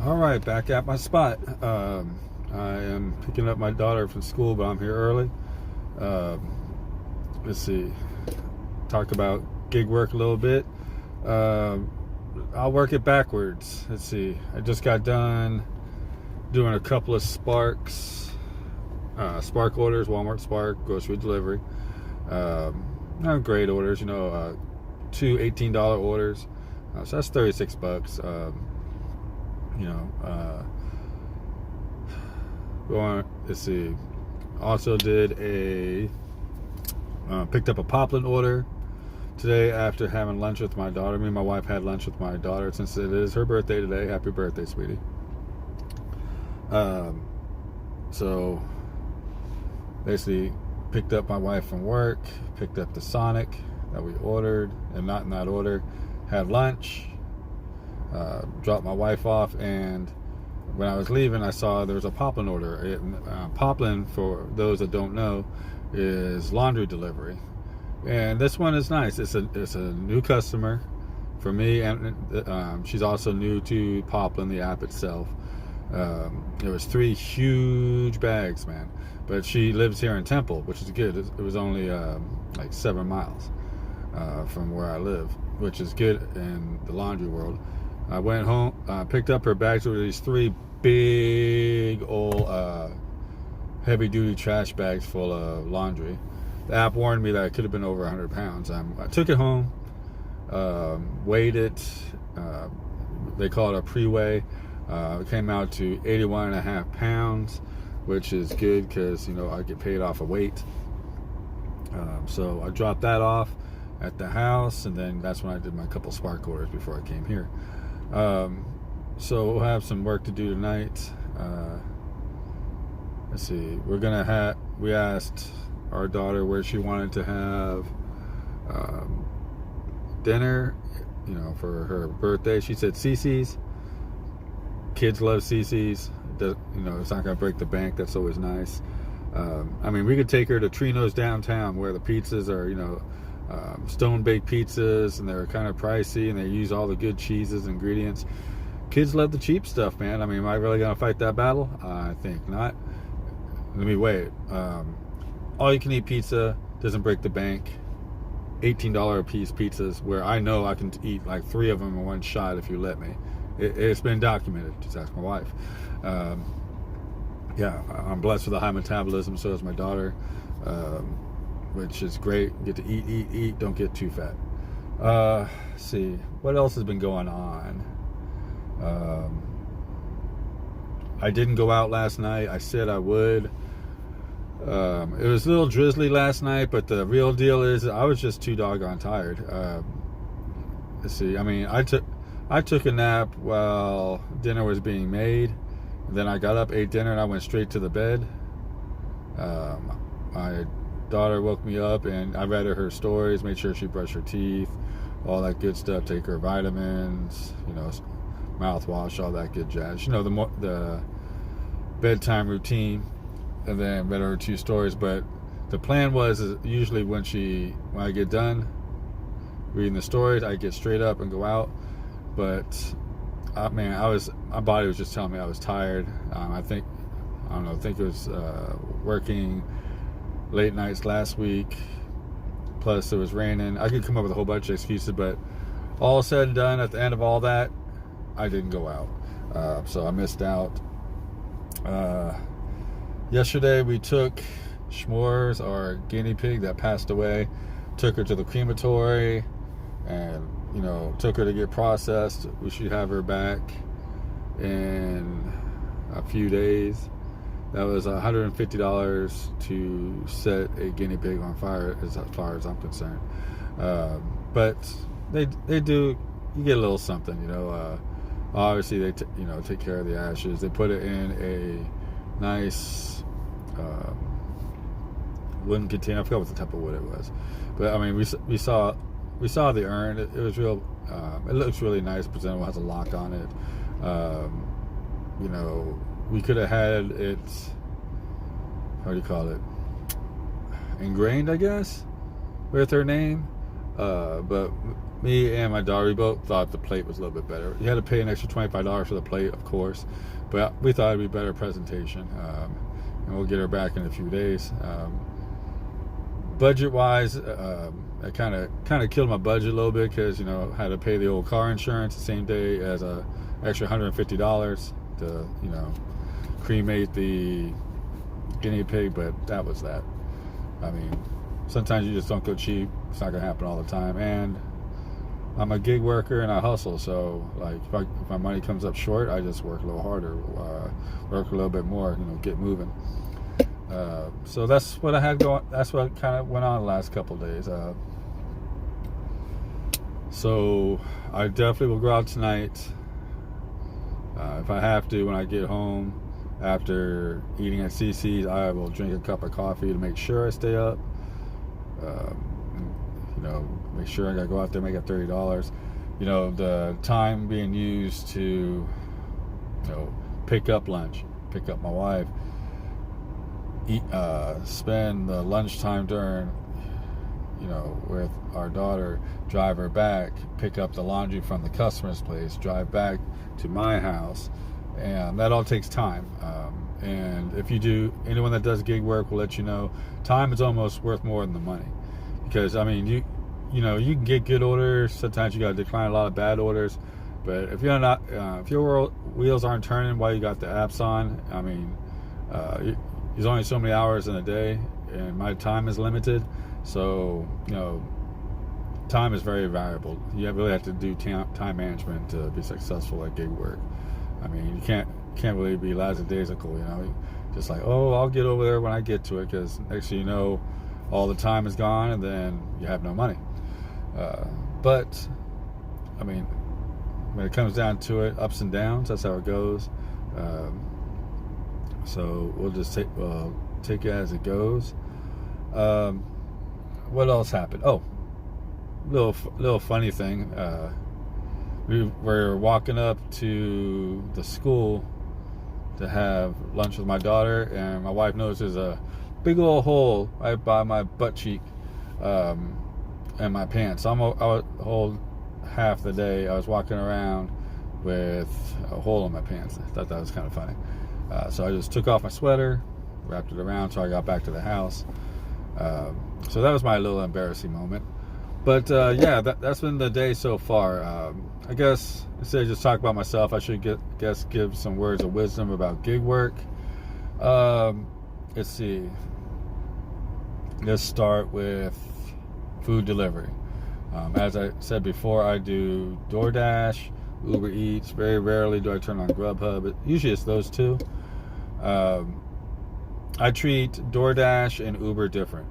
All right, back at my spot. I am picking up my daughter from school, but I'm here early. Um, let's see. Talk about gig work a little bit. Um, I'll work it backwards. Let's see. I just got done doing a couple of Spark orders, Walmart Spark, grocery delivery. Not great orders, two $18 orders. So that's $36. You know, let's see. Also did picked up a Poplin order today after having lunch with my daughter. Me and my wife had lunch with my daughter since it is her birthday today. Happy birthday, sweetie. So basically picked up my wife from work, picked up the Sonic that we ordered, and not in that order, had lunch, dropped my wife off, and when I was leaving, I saw there was a Poplin order. Poplin, for those that don't know, is laundry delivery, and this one is nice. It's a new customer for me, and she's also new to Poplin, the app itself. It was 3 huge bags, man. But she lives here in Temple, which is good. It was only like 7 miles from where I live, which is good in the laundry world. I went home, picked up her bags. There were these 3 big old heavy-duty trash bags full of laundry. The app warned me that it could have been over 100 pounds. I took it home, weighed it. They call it a pre-weigh. It came out to 81.5 pounds, which is good because, I get paid off of weight. So I dropped that off at the house, and then that's when I did my couple Spark orders before I came here. So we'll have some work to do tonight. Let's see. We asked our daughter where she wanted to have dinner, for her birthday. She said Cece's. Kids love Cece's. It's not going to break the bank. That's always nice. We could take her to Trino's downtown where the pizzas are, stone-baked pizzas, and they're kind of pricey, and they use all the good cheeses and ingredients. Kids love the cheap stuff, man. Am I really going to fight that battle? I think not. Let me wait. All-you-can-eat pizza doesn't break the bank. $18 a piece pizzas, where I know I can eat like 3 of them in one shot if you let me. It's been documented. Just ask my wife. I'm blessed with a high metabolism. So is my daughter, which is great. Get to eat. Don't get too fat. Let's see what else has been going on. I didn't go out last night. I said I would. It was a little drizzly last night, but the real deal is I was just too doggone tired. Let's see. I took a nap while dinner was being made. And then I got up, ate dinner, and I went straight to the bed. My daughter woke me up, and I read her stories, made sure she brushed her teeth, all that good stuff, take her vitamins, mouthwash, all that good jazz. The bedtime routine, and then read her 2 stories. But the plan was usually when I get done reading the stories, I get straight up and go out. But my body was just telling me I was tired. I think it was working late nights last week. Plus it was raining. I could come up with a whole bunch of excuses, but all said and done, at the end of all that, I didn't go out. So I missed out. Yesterday we took Schmores, our guinea pig that passed away, took her to the crematory, and took her to get processed. We should have her back in a few days. That was $150 to set a guinea pig on fire, as far as I'm concerned. But they do, you get a little something, obviously they take care of the ashes. They put it in a nice wooden container. I forgot what the type of wood it was, but we saw the urn. It was real. It looks really nice. Presentable. Has a lock on it. We could have had it. How do you call it? Ingrained, I guess, with her name. But me and my daughter, we both thought the plate was a little bit better. You had to pay an extra $25 for the plate, of course, but we thought it'd be better presentation. And we'll get her back in a few days. Budget-wise, I kind of killed my budget a little bit because, you know, I had to pay the old car insurance the same day as a extra $150 to, you know, cremate the guinea pig, but that was that. I mean, sometimes you just don't go cheap. It's not gonna happen all the time, and I'm a gig worker and I hustle, so like if my money comes up short, I just work a little harder, work a little bit more, you know, get moving. So that's what I had going. That's what kind of went on the last couple of days. So I definitely will go out tonight if I have to. When I get home after eating at CC's, I will drink a cup of coffee to make sure I stay up. You know, make sure I gotta go out there, make it $30. You know, the time being used to, you know, pick up lunch, pick up my wife, eat, spend the lunchtime during, you know, with our daughter, drive her back, pick up the laundry from the customer's place, drive back to my house, and that all takes time. And if you do, anyone that does gig work will let you know, time is almost worth more than the money. Because I mean, you know, you can get good orders. Sometimes you got to decline a lot of bad orders. But if you're not, if your wheels aren't turning while you got the apps on, I mean, there's only so many hours in a day, and my time is limited. So, you know, time is very valuable. You really have to do time management to be successful at gig work. I mean, you can't really be lackadaisical, you know, just like, oh, I'll get over there when I get to it, because next thing you know, all the time is gone, and then you have no money. But I mean, when it comes down to it, ups and downs, that's how it goes. So we'll just take it as it goes. What else happened? Oh, little funny thing. We were walking up to the school to have lunch with my daughter, and my wife notices a big old hole right by my butt cheek and my pants. I was whole half the day I was walking around with a hole in my pants. I thought that was kind of funny. So I just took off my sweater, wrapped it around till I got back to the house. So that was my little embarrassing moment. But yeah, that's been the day so far. I guess instead of just talk about myself, I should give some words of wisdom about gig work. Let's see. Let's start with food delivery. As I said before, I do Doordash, Uber Eats. Very rarely do I turn on Grubhub. Usually it's those two. I treat Doordash and Uber different.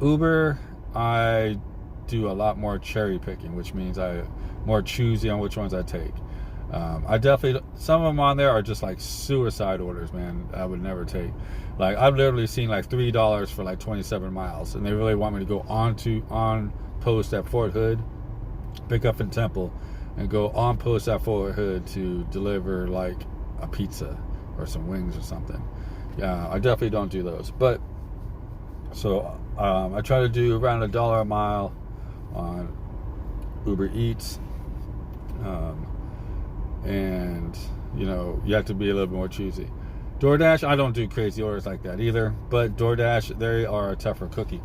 Uber, I do a lot more cherry picking, which means I'm more choosy on which ones I take. I definitely, some of them on there are just like suicide orders, man. I would never take. Like, I've literally seen like $3 for like 27 miles, and they really want me to go on post at Fort Hood, pick up in Temple, and go on post at Fort Hood to deliver like a pizza or some wings or something. Yeah, I definitely don't do those. But so I try to do around $1 a mile on Uber Eats. And you know, you have to be a little bit more choosy. DoorDash, I don't do crazy orders like that either, but DoorDash, they are a tougher cookie.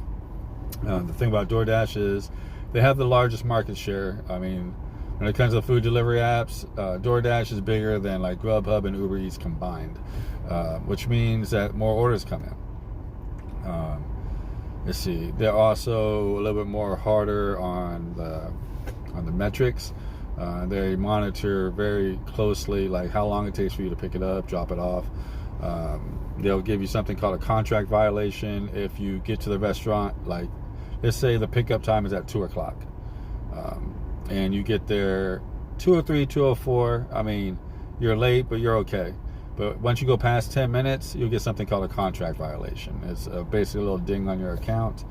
The thing about DoorDash is they have the largest market share. I mean, when it comes to food delivery apps, DoorDash is bigger than like Grubhub and Uber Eats combined, which means that more orders come in. Let's see, they're also a little bit more harder on the metrics. They monitor very closely, like how long it takes for you to pick it up, drop it off. They'll give you something called a contract violation if you get to the restaurant, like let's say the pickup time is at 2 o'clock, and you get there 2:03, 2:04. I mean, you're late, but you're okay. But once you go past 10 minutes, you'll get something called a contract violation. It's basically a little ding on your account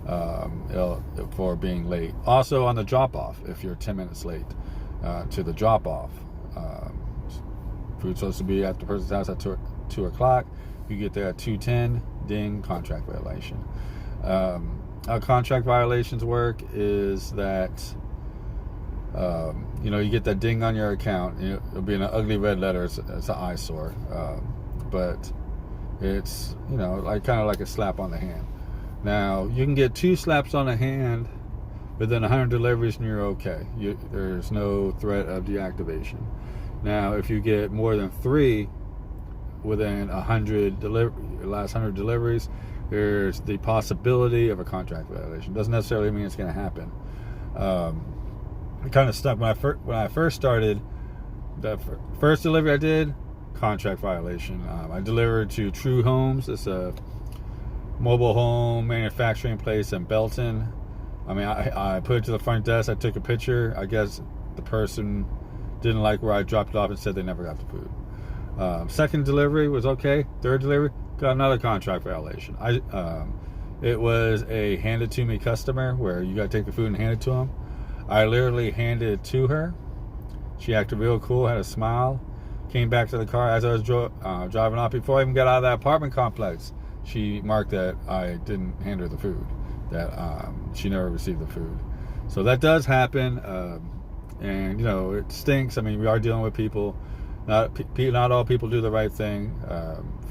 for being late. Also on the drop-off, if you're 10 minutes late to the drop-off. Food's supposed to be at the person's house at 2 o'clock. You get there at 2:10, ding, contract violation. how contract violations work is that you get that ding on your account. It'll be in an ugly red letter. It's an eyesore, but it's like kind of like a slap on the hand. Now you can get 2 slaps on the hand within 100 deliveries and you're okay. There's no threat of deactivation. Now if you get more than 3 within last 100 deliveries, there's the possibility of a contract violation. Doesn't necessarily mean it's going to happen. It kind of stuck when I first started. The first delivery I did, contract violation. I delivered to True Homes. It's a mobile home manufacturing place in Belton. I put it to the front desk. I took a picture. I guess the person didn't like where I dropped it off and said they never got the food. Second delivery was okay. Third delivery, got another contract violation. It was a hand it to me customer where you got to take the food and hand it to them. I literally handed it to her. She acted real cool, had a smile, came back to the car as I was driving off. Before I even got out of that apartment complex, she marked that I didn't hand her the food, that she never received the food. So that does happen, and it stinks. We are dealing with people. Not all people do the right thing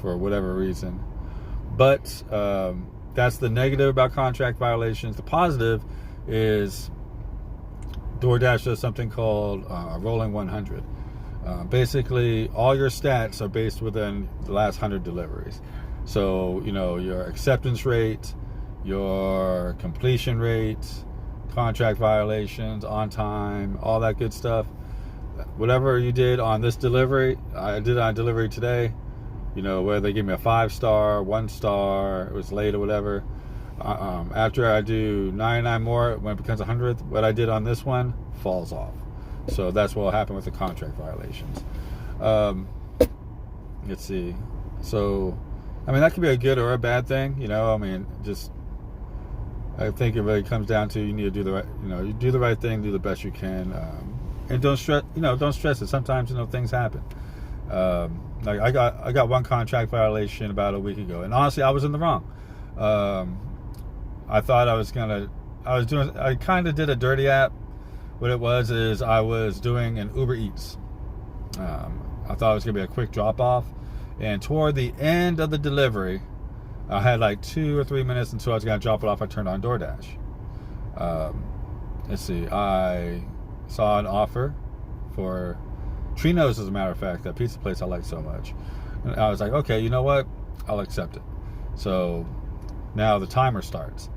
for whatever reason. But that's the negative about contract violations. The positive is Doordash does something called a rolling 100. Basically, all your stats are based within the last 100 deliveries. So, your acceptance rate, your completion rate, contract violations, on time, all that good stuff. Whatever you did on this delivery, I did on delivery today, whether they give me a 5-star, 1-star, it was late or whatever. After I do 99 more, when it becomes 100th, what I did on this one falls off. So that's what will happen with the contract violations. Let's see. So, that could be a good or a bad thing, I think it really comes down to you need to do the right, you do the right thing, do the best you can, and don't stress it. Sometimes things happen. Like I got one contract violation about a week ago, and honestly, I was in the wrong. I thought I kind of did a dirty app. What it was is I was doing an Uber Eats. I thought it was gonna be a quick drop off, and toward the end of the delivery, I had like 2 or 3 minutes until I was gonna drop it off. I turned on DoorDash. Let's see. I saw an offer for Trino's, as a matter of fact, that pizza place I like so much. And I was like, okay, you know what? I'll accept it. So now the timer starts.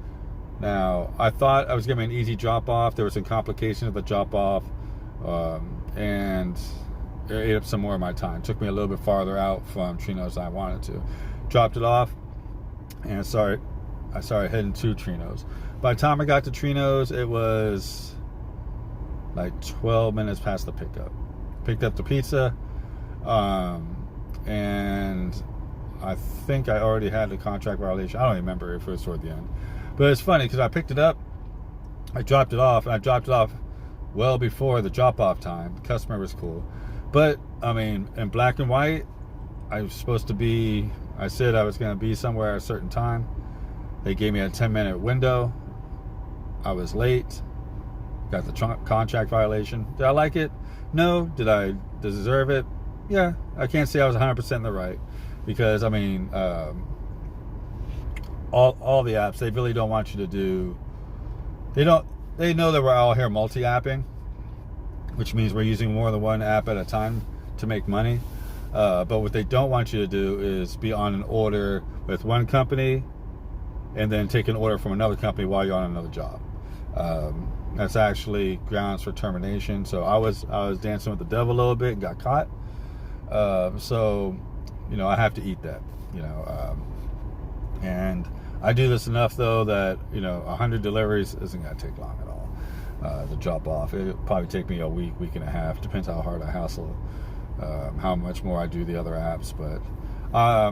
Now, I thought I was giving an easy drop off. There was some complication of the drop off, and it ate up some more of my time. It took me a little bit farther out from Trino's than I wanted to. Dropped it off, and I started heading to Trino's. By the time I got to Trino's, it was like 12 minutes past the pickup. Picked up the pizza, and I think I already had the contract violation. I don't remember if it was toward the end. But it's funny because I picked it up, I dropped it off, and I dropped it off well before the drop-off time. The customer was cool. But, in black and white, I said I was going to be somewhere at a certain time. They gave me a 10-minute window. I was late. Got the contract violation. Did I like it? No. Did I deserve it? Yeah. I can't say I was 100% in the right. Because, all the apps, they really don't want you to do... They know that we're all here multi-apping, which means we're using more than one app at a time to make money. But what they don't want you to do is be on an order with one company and then take an order from another company while you're on another job. That's actually grounds for termination. So I was dancing with the devil a little bit and got caught. So I have to eat that. And I do this enough though that 100 deliveries isn't going to take long at all. The drop off, it'll probably take me a week and a half. Depends how hard I hustle, how much more I do the other apps. But I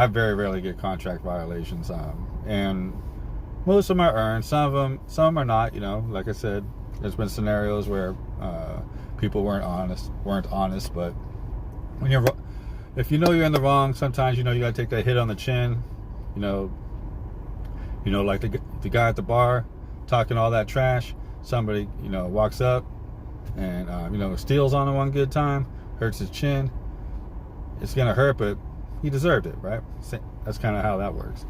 very rarely get contract violations, and most of them are earned. Some are not. Like I said, there's been scenarios where people weren't honest. But if you're in the wrong, sometimes you got to take that hit on the chin. Like the guy at the bar talking all that trash. Somebody, walks up and, steals on him one good time, hurts his chin. It's going to hurt, but he deserved it, right? That's kind of how that works.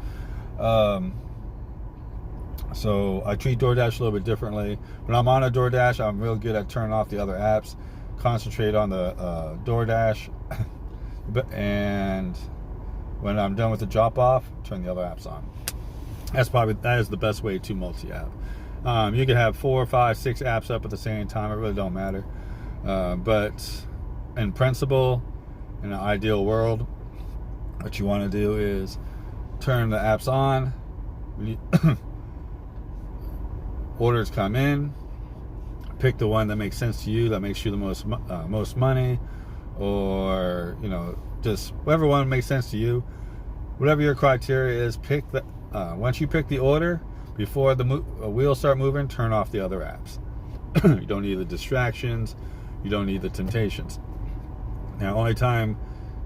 So I treat DoorDash a little bit differently. When I'm on a DoorDash, I'm real good at turning off the other apps, concentrate on the DoorDash, and when I'm done with the drop off, turn the other apps on. That is the best way to multi-app. You can have 4, 5, 6 apps up at the same time. It really don't matter. But in principle, in an ideal world, what you want to do is turn the apps on. Orders come in. Pick the one that makes sense to you, that makes you the most money, or just whatever one makes sense to you. Whatever your criteria is, pick the. Once you pick the order, before the wheels start moving, turn off the other apps. You don't need the distractions. You don't need the temptations. Now, only time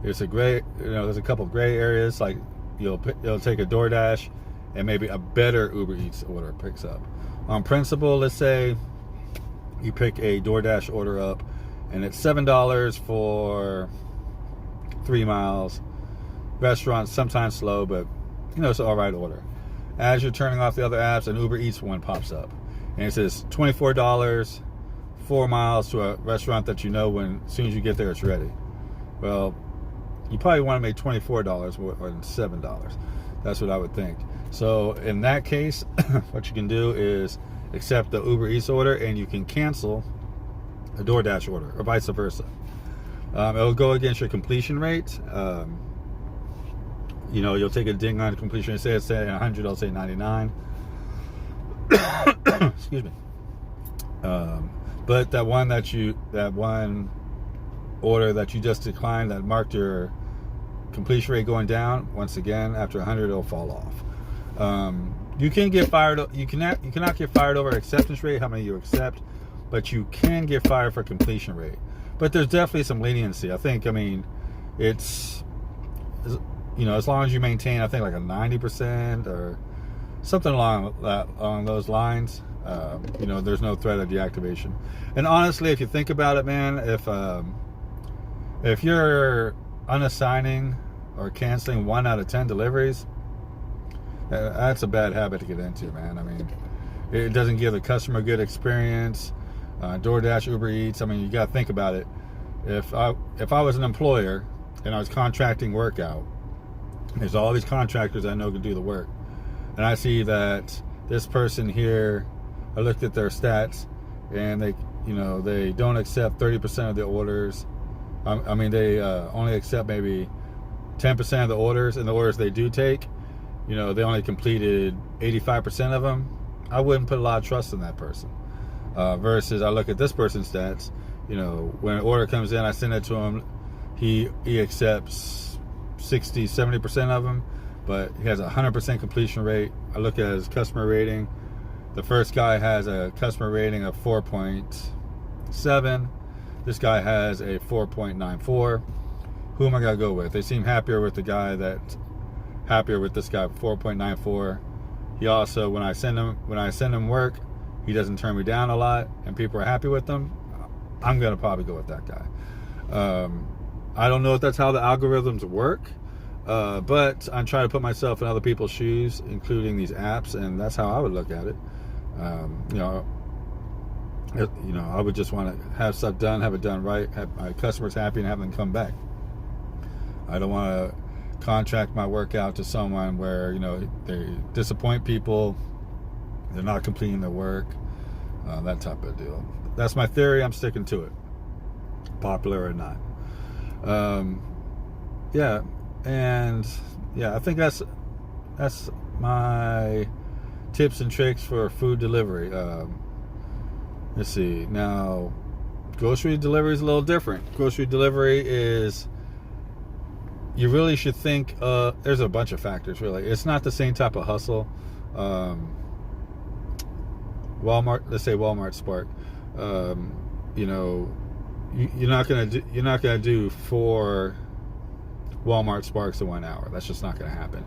there's a couple of gray areas, like you'll take a DoorDash and maybe a better Uber Eats order picks up. On principle, let's say you pick a DoorDash order up and it's $7 for 3 miles. Restaurant's sometimes slow, but it's an alright order. As you're turning off the other apps, an Uber Eats one pops up and it says $24, 4 miles to a restaurant that when as soon as you get there it's ready. Well, you probably want to make $24 more than $7. That's what I would think. So in that case, what you can do is accept the Uber Eats order and you can cancel a DoorDash order, or vice versa. It'll go against your completion rate. You'll take a ding on completion rate. Say it's 100, I'll say 99. Excuse me. But that one order that you just declined that marked your completion rate going down, once again, after 100, it'll fall off. You can get fired. You cannot get fired over acceptance rate, how many you accept, but you can get fired for completion rate. But there's definitely some leniency. It's as long as you maintain, I think, like a 90% or something along those lines. There's no threat of deactivation. And honestly, if you think about it, man, if you're unassigning or canceling 1 out of 10 deliveries, that's a bad habit to get into, man. It doesn't give the customer a good experience. DoorDash, Uber Eats, you got to think about it. If I was an employer and I was contracting work out, there's all these contractors I know can do the work, and I see that this person here, I looked at their stats, and they don't accept 30% of the orders. They only accept maybe 10% of the orders, and the orders they do take, they only completed 85% of them. I wouldn't put a lot of trust in that person. Versus I look at this person's stats, when an order comes in, I send it to him, he accepts 60, 70% of them, but he has a 100% completion rate. I look at his customer rating. The first guy has a customer rating of 4.7. This guy has a 4.94. Who am I gonna go with? They seem happier with this guy, 4.94. He also, when I send him work, he doesn't turn me down a lot, and people are happy with him. I'm gonna probably go with that guy. I don't know if that's how the algorithms work, but I'm trying to put myself in other people's shoes, including these apps, and that's how I would look at it. I would just want to have stuff done, have it done right, have my customers happy, and have them come back. I don't want to contract my work out to someone where they disappoint people, they're not completing their work, that type of deal. That's my theory. I'm sticking to it, popular or not. I think that's my tips and tricks for food delivery. Let's see. Now, grocery delivery is a little different. Grocery delivery is, you really should think, there's a bunch of factors, really. It's not the same type of hustle. Walmart, let's say Walmart Spark. You're not gonna do 4 Walmart Sparks in 1 hour. That's just not gonna happen.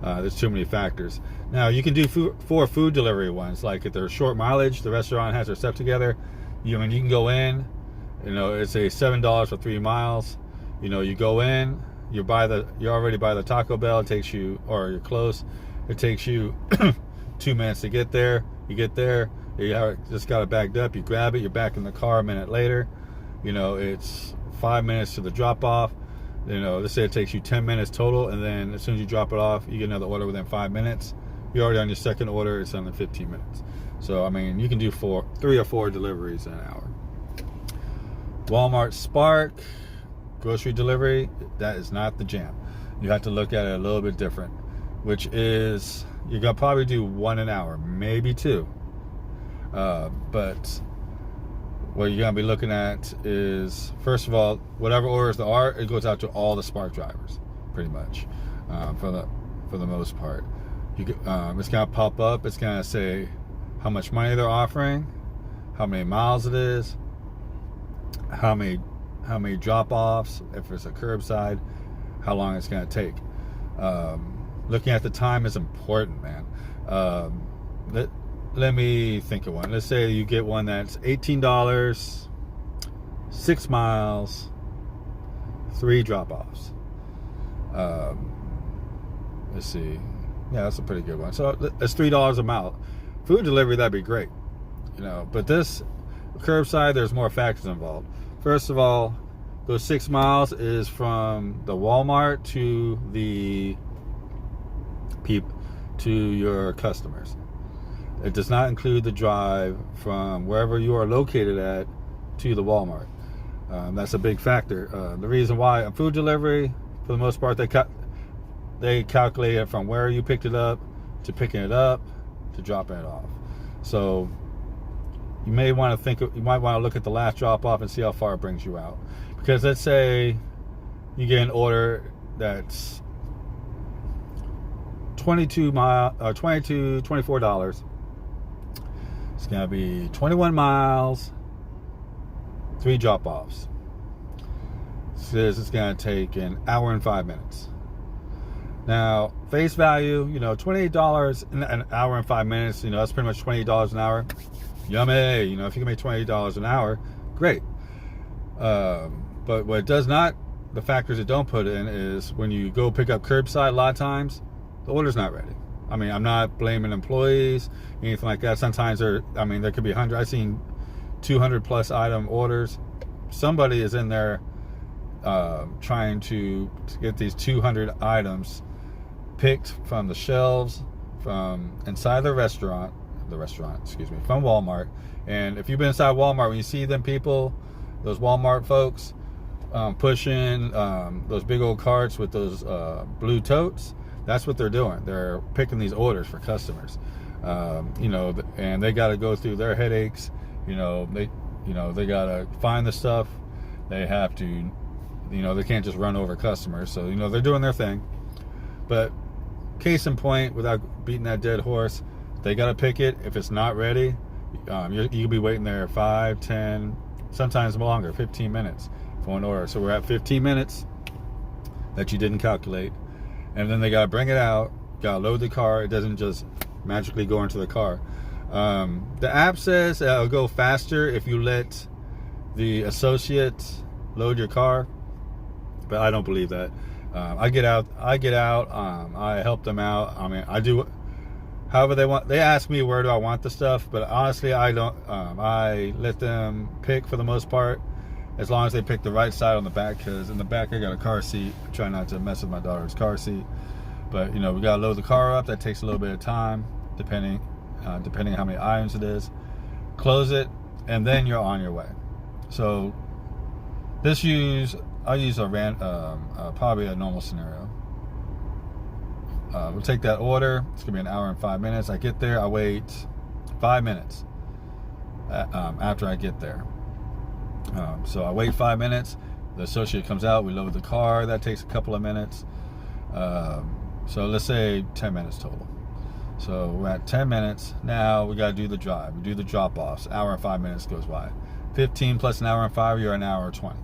There's too many factors. Now you can do four food delivery ones, like if they're short mileage, the restaurant has their stuff together. You can go in, it's a $7 for 3 miles. You go in, you're already by the Taco Bell. It takes you, or you're close. It takes you 2 minutes to get there. You get there, you just got it bagged up. You grab it, you're back in the car a minute later. It's 5 minutes to the drop off. Let's say it takes you 10 minutes total, and then as soon as you drop it off, you get another order within 5 minutes. You're already on your second order. It's under 15 minutes. So you can do 3 or 4 deliveries in an hour. Walmart Spark grocery delivery, that is not the jam. You have to look at it a little bit different, which is you're gonna probably do 1 an hour, maybe 2. But what you're gonna be looking at is, first of all, whatever orders there are, it goes out to all the Spark drivers, pretty much, for the most part. It's gonna pop up. It's gonna say how much money they're offering, how many miles it is, how many drop-offs, if it's a curbside, how long it's gonna take. Looking at the time is important, man. Let me think of one. Let's say you get one that's $18, 6 miles, 3 drop-offs. Let's see. Yeah, that's a pretty good one. So it's $3 a mile. Food delivery, that'd be great. But this curbside, there's more factors involved. First of all, those 6 miles is from the Walmart to your customers. It does not include the drive from wherever you are located at to the Walmart. That's a big factor. The reason why on food delivery, for the most part, they calculate it from where you picked it up to picking it up to dropping it off. So you might want to look at the last drop off and see how far it brings you out. Because let's say you get an order that's $24. It's going to be 21 miles, 3 drop-offs. It says it's going to take an hour and 5 minutes. Now, face value, $28 in an hour and 5 minutes, that's pretty much $28 an hour. Yummy. If you can make $28 an hour, great. But what it does not, the factors it don't put in is when you go pick up curbside, a lot of times, the order's not ready. I'm not blaming employees, anything like that. Sometimes there could be 100. I've seen 200 plus item orders. Somebody is in there trying to get these 200 items picked from the shelves, from inside the restaurant, from Walmart. And if you've been inside Walmart, when you see them people, those Walmart folks pushing those big old carts with those blue totes, that's what they're doing. They're picking these orders for customers, and they got to go through their headaches. They got to find the stuff. They have to, they can't just run over customers. So, they're doing their thing. But case in point, without beating that dead horse, they got to pick it. If it's not ready, you'll be waiting there 5, 10, sometimes longer, 15 minutes for an order. So we're at 15 minutes that you didn't calculate. And then they got to bring it out, got to load the car. It doesn't just magically go into the car. The app says it'll go faster if you let the associate load your car, but I don't believe that. I get out, I help them out. I do however they want. They ask me where do I want the stuff, but honestly, I don't. I let them pick for the most part, as long as they pick the right side on the back, because in the back I got a car seat. I try not to mess with my daughter's car seat, but we gotta load the car up. That takes a little bit of time, depending on how many items it is. Close it, and then you're on your way. So I'll use probably a normal scenario. We'll take that order. It's gonna be an hour and 5 minutes. I get there, I wait 5 minutes after I get there. So I wait 5 minutes. The associate comes out. We load the car. That takes a couple of minutes. So let's say 10 minutes total. So we're at 10 minutes. Now we got to do the drive. We do the drop-offs. Hour and 5 minutes goes by. 15 plus an hour and 5, you're an hour and 20.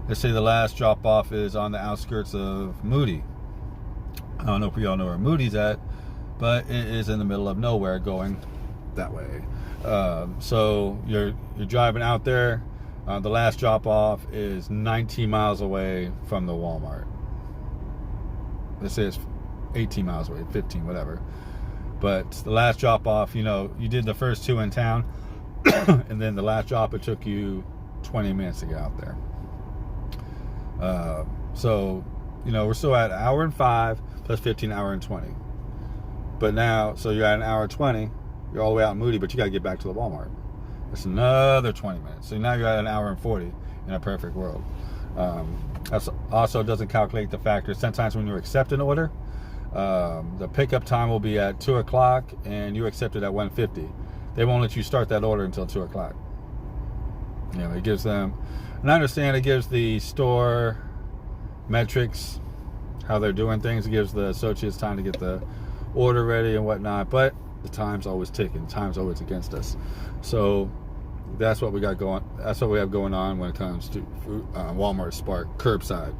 Let's say the last drop-off is on the outskirts of Moody. I don't know if y'all know where Moody's at, but it is in the middle of nowhere going that way. So you're driving out there. The last drop off is 19 miles away from the Walmart. Let's say it's 18 miles away, 15, whatever. But the last drop off, you did the first 2 in town, and then the last drop, it took you 20 minutes to get out there. So, we're still at 1:05 plus 15, 1:20. But now, so you're at 1:20, you're all the way out in Moody, but you got to get back to the Walmart. It's another 20 minutes. So now you're at 1:40 in a perfect world. That also doesn't calculate the factor. Sometimes when you accept an order, the pickup time will be at 2 o'clock and you accept it at 1:50. They won't let you start that order until 2 o'clock. It gives them, and I understand it gives the store metrics, how they're doing things. It gives the associates time to get the order ready and whatnot, but the time's always ticking. Time's always against us. So that's what we got going. That's what we have going on when it comes to Walmart Spark curbside.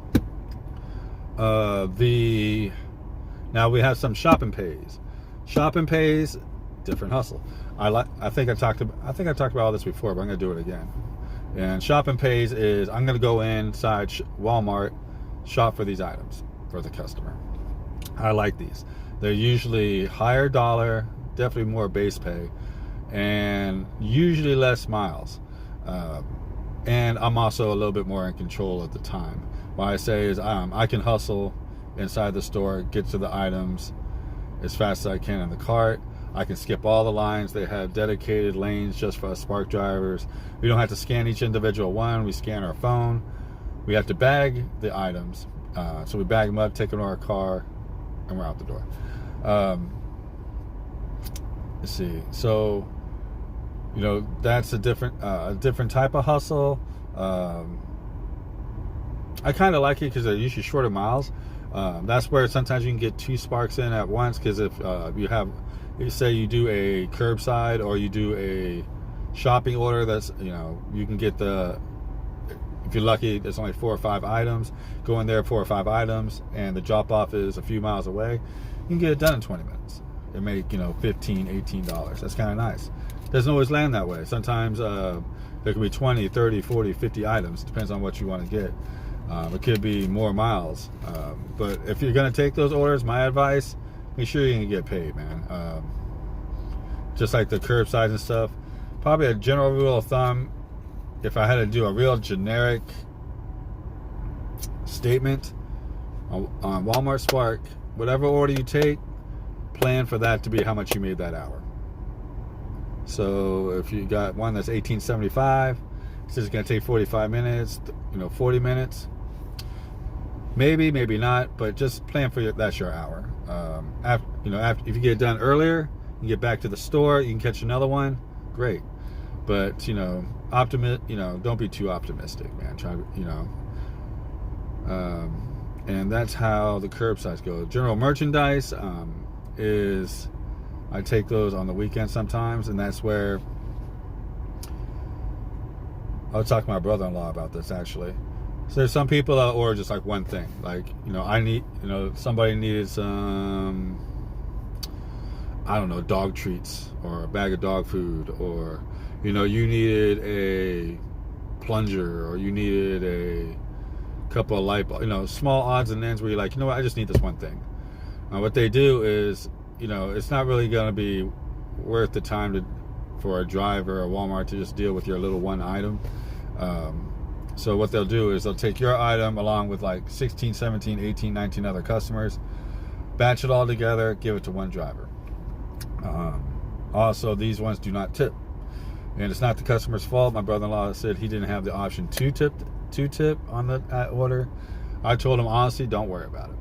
Now we have some shop and pays. Shop and pays, different hustle. I think I talked about all this before, but I'm gonna do it again. And shop and pays is I'm gonna go inside Walmart, shop for these items for the customer. I like these. They're usually higher dollar, definitely more base pay, and usually less miles. And I'm also a little bit more in control at the time. What I say is I can hustle inside the store, get to the items as fast as I can in the cart. I can skip all the lines. They have dedicated lanes just for us Spark drivers. We don't have to scan each individual one. We scan our phone. We have to bag the items. So we bag them up, take them to our car, and we're out the door. Let's see. So, that's a different type of hustle. I kind of like it because they're usually shorter miles. That's where sometimes you can get 2 Sparks in at once, because if you say you do a curbside or you do a shopping order, that's, you can get if you're lucky, there's only 4 or 5 items. Go in there, 4 or 5 items, and the drop off is a few miles away. You can get it done in 20 minutes. It make, $15, $18. That's kind of nice. Doesn't always land that way. Sometimes there could be 20, 30, 40, 50 items. Depends on what you want to get. It could be more miles. But if you're going to take those orders, my advice, make sure you can get paid, man. Just like the curbside and stuff. Probably a general rule of thumb, if I had to do a real generic statement on Walmart Spark, whatever order you take, plan for that to be how much you made that hour. So if you got one that's $18.75, it's just going to take 45 minutes, 40 minutes. Maybe not, but just plan for that's your hour. If you get it done earlier, you get back to the store, you can catch another one, great. But don't be too optimistic, man. Try, and that's how the curbsides go. General merchandise is, I take those on the weekend sometimes, and that's where I was talking to my brother-in-law about this actually. So there's some people that order just like one thing, like somebody needed some, I don't know, dog treats or a bag of dog food, or you needed a plunger, or you needed a couple of light bulbs, small odds and ends where you're like, I just need this one thing. What they do is, it's not really going to be worth the time for a driver or Walmart to just deal with your little one item. So what they'll do is they'll take your item along with like 16, 17, 18, 19 other customers, batch it all together, give it to one driver. Also, these ones do not tip. And it's not the customer's fault. My brother-in-law said he didn't have the option to tip on the order. I told him, honestly, don't worry about it.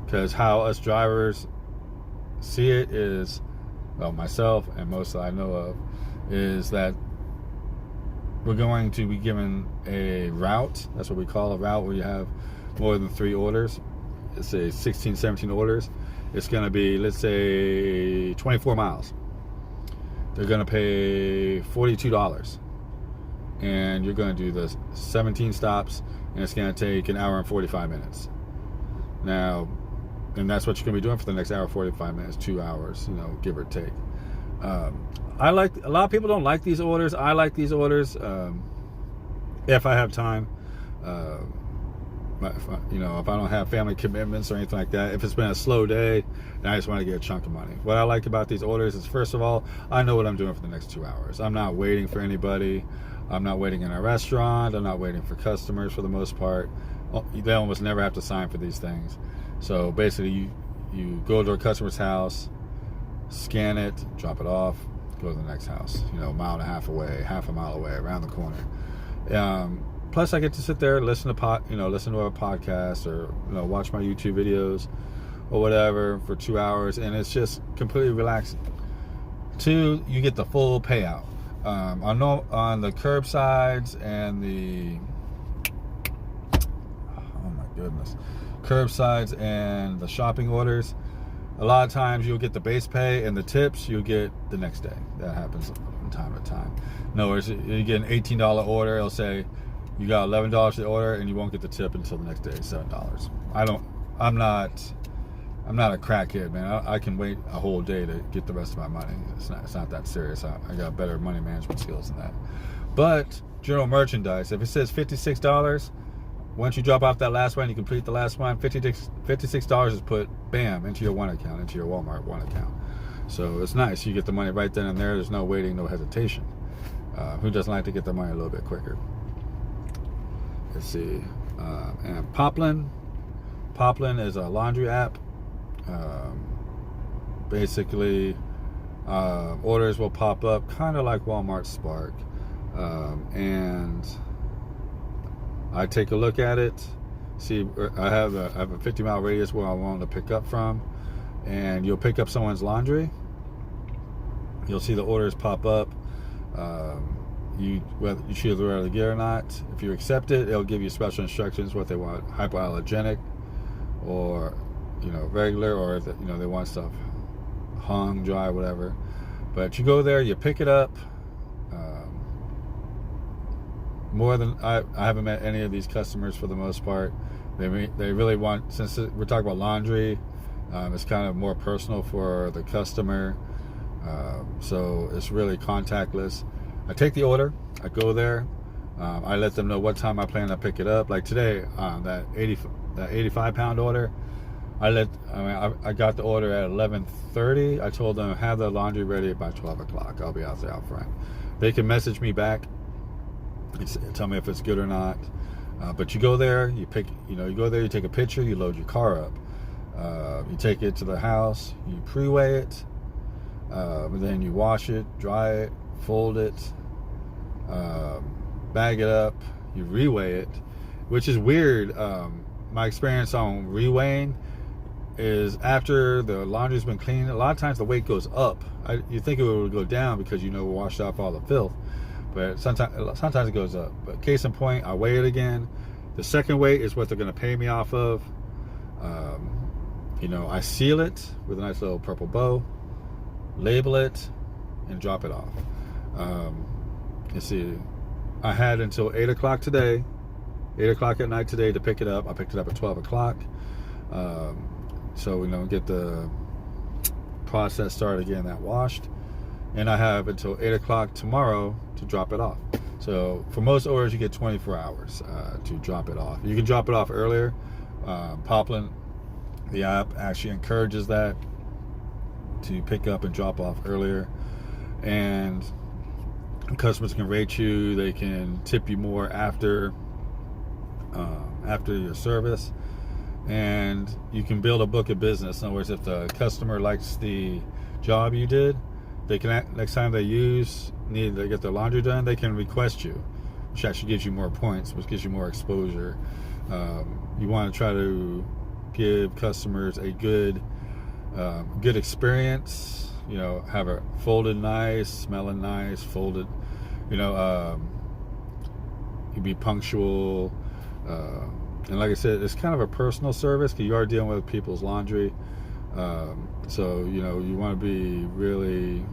Because how us drivers see it is, well, myself and most that I know of, is that we're going to be given a route. That's what we call a route, where you have more than 3 orders. Let's say 16, 17 orders. It's going to be, let's say, 24 miles. They're going to pay $42. And you're going to do the 17 stops, and it's going to take 1 hour and 45 minutes. Now, and that's what you're going to be doing for the next hour, 45 minutes, 2 hours, give or take. A lot of people don't like these orders. I like these orders if I have time. If I don't have family commitments or anything like that. If it's been a slow day and I just want to get a chunk of money. What I like about these orders is, first of all, I know what I'm doing for the next 2 hours. I'm not waiting for anybody. I'm not waiting in a restaurant. I'm not waiting for customers for the most part. They almost never have to sign for these things. So basically, you go to a customer's house, scan it, drop it off, go to the next house. A mile and a half away, half a mile away, around the corner. Plus, I get to sit there, listen to a podcast, or watch my YouTube videos or whatever for 2 hours, and it's just completely relaxing. 2, you get the full payout on the curbsides and the curbsides and the shopping orders. A lot of times you'll get the base pay, and the tips you'll get the next day. That happens from time to time. In other words, you get an $18 order, it'll say you got $11 to order, and you won't get the tip until the next day, $7. I'm not a crackhead, man. I can wait a whole day to get the rest of my money. It's not that serious. I got better money management skills than that. But general merchandise, if it says $56, once you drop off that last one, you complete the last one, $56 is put, bam, into your one account, into your Walmart one account. So it's nice. You get the money right then and there. There's no waiting, no hesitation. Who doesn't like to get their money a little bit quicker? Let's see. And Poplin. Poplin is a laundry app. Basically, orders will pop up kind of like Walmart Spark. And I take a look at it. See, I have a 50-mile radius where I want to pick up from. And you'll pick up someone's laundry. You'll see the orders pop up. Whether you choose whether to get or not. If you accept it, it'll give you special instructions what they want: hypoallergenic, or regular, or they want stuff hung, dry, whatever. But you go there, you pick it up. More than I haven't met any of these customers for the most part. They really want, since we're talking about laundry, it's kind of more personal for the customer. So it's really contactless. I take the order, I go there, I let them know what time I plan to pick it up. Like today, that 85-pound order, I got the order at 11:30. I told them have the laundry ready by 12 o'clock. I'll be out there out front. They can message me back and tell me if it's good or not. But you go there, you take a picture, you load your car up. You take it to the house, you pre-weigh it, and then you wash it, dry it, fold it, bag it up, you reweigh it, which is weird. My experience on reweighing is after the laundry's been cleaned, a lot of times the weight goes up. You think it would go down because washed off all the filth, but sometimes it goes up. But case in point, I weigh it again. The second weight is what they're going to pay me off of. I seal it with a nice little purple bow, label it, and drop it off. Let's see, I had until 8 o'clock today, 8 o'clock at night today to pick it up. I picked it up at 12 o'clock. So get the process started getting that washed. And I have until 8 o'clock tomorrow to drop it off. So for most orders, you get 24 hours to drop it off. You can drop it off earlier. Poplin, the app, actually encourages that, to pick up and drop off earlier. And customers can rate you. They can tip you more after your service. And you can build a book of business. In other words, if the customer likes the job you did, they can, next time they need to get their laundry done, they can request you, which actually gives you more points, which gives you more exposure. You want to try to give customers a good experience. Have it folded nice, smelling nice, folded. You be punctual. And like I said, it's kind of a personal service because you are dealing with people's laundry. So, you want to be really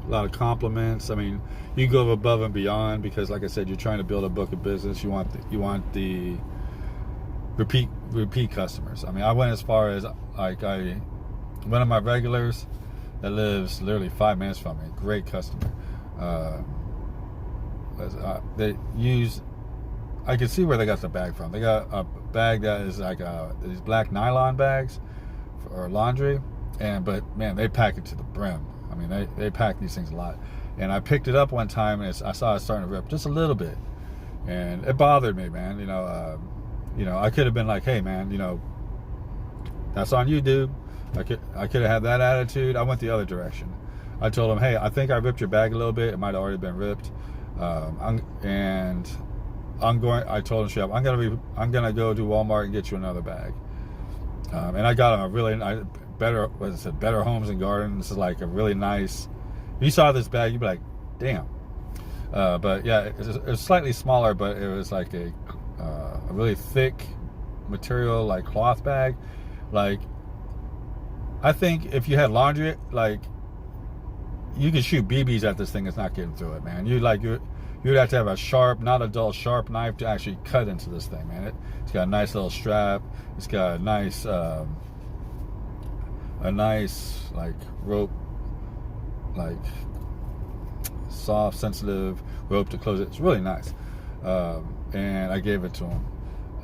a lot of compliments. I mean, you go above and beyond because, like I said, you're trying to build a book of business. You want the repeat repeat customers. I mean, I went as far as like one of my regulars that lives literally 5 minutes from me. Great customer. They use. I can see where they got the bag from. They got a bag that is like these black nylon bags for laundry, but man, they pack it to the brim. I mean, they pack these things a lot. And I picked it up one time, and I saw it starting to rip just a little bit, and it bothered me, man. I could have been like, hey, man, that's on you, dude. I could have had that attitude. I went the other direction. I told him, hey, I think I ripped your bag a little bit. It might have already been ripped. I told him straight up, I'm gonna go to Walmart and get you another bag. And I got him a really Better Homes and Gardens. This is like a really nice. If you saw this bag, you'd be like, damn. But yeah, it was slightly smaller, but it was like a really thick material, like cloth bag. Like, I think if you had laundry, like, you could shoot BBs at this thing. It's not getting through it, man. You'd have to have a sharp, not a dull, sharp knife to actually cut into this thing, man. It's got a nice little strap. It's got a nice like rope, like soft, sensitive rope to close it. It's really nice. And I gave it to him.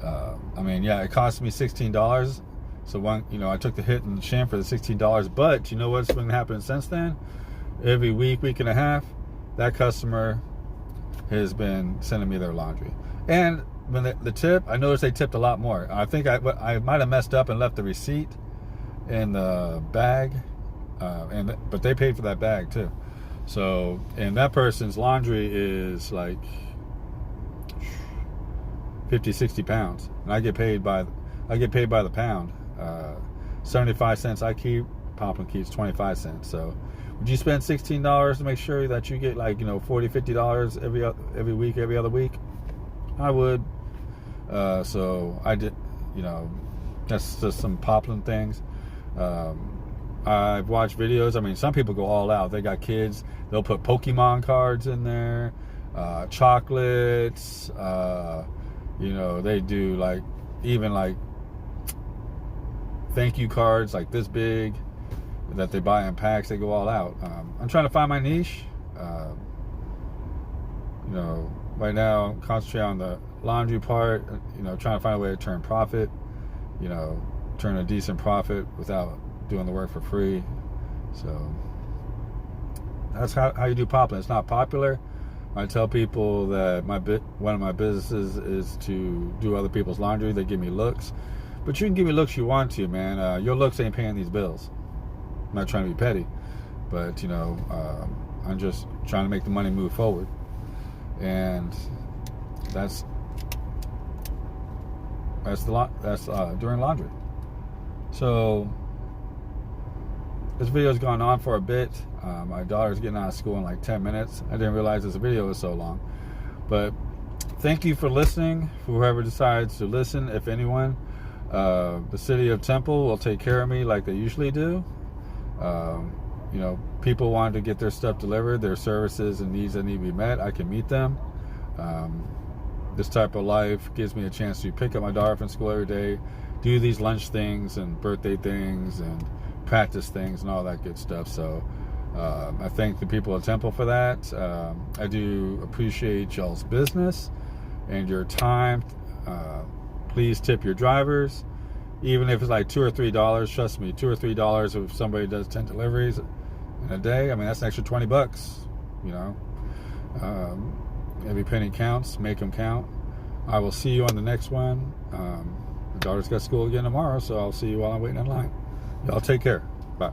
I mean, yeah, it cost me $16. So I took the hit and the sham for the $16. But you know what's been happening since then? Every week and a half, that customer has been sending me their laundry. And when the tip, I noticed they tipped a lot more. I think I might have messed up and left the receipt in the bag, but they paid for that bag too. So, and that person's laundry is like 50, 60 pounds, and I get paid by the pound. 75 cents I keep, Poplin keeps 25 cents. So would you spend $16 to make sure that you get like $40, $50 every week, every other week? I would. So I did. That's just some Poplin things. I've watched videos. I mean, some people go all out. They got kids. They'll put Pokemon cards in there, chocolates. They do like even like thank you cards like this big that they buy in packs. They go all out. I'm trying to find my niche. Right now I'm concentrating on the laundry part. Trying to find a way to turn profit. Turn a decent profit without doing the work for free. So that's how you do Poplin. It's not popular. I tell people that one of my businesses is to do other people's laundry. They give me looks, but you can give me looks you want to, man. Your looks ain't paying these bills. I'm not trying to be petty, but I'm just trying to make the money move forward, and that's during laundry. So this video's gone on for a bit. My daughter's getting out of school in like 10 minutes. I didn't realize this video was so long. But thank you for listening, for whoever decides to listen, if anyone. The city of Temple will take care of me like they usually do. People want to get their stuff delivered, their services and needs that need to be met. I can meet them. This type of life gives me a chance to pick up my daughter from school every day, do these lunch things and birthday things and practice things and all that good stuff. So I thank the people of Temple for that. I do appreciate y'all's business and your time. Please tip your drivers, even if it's like $2 or $3. Trust me, $2 or $3 if somebody does 10 deliveries in a day. I mean, that's an extra $20. Every penny counts. Make them count. I will see you on the next one. My daughter's got school again tomorrow, so I'll see you while I'm waiting in line. Y'all take care. Bye.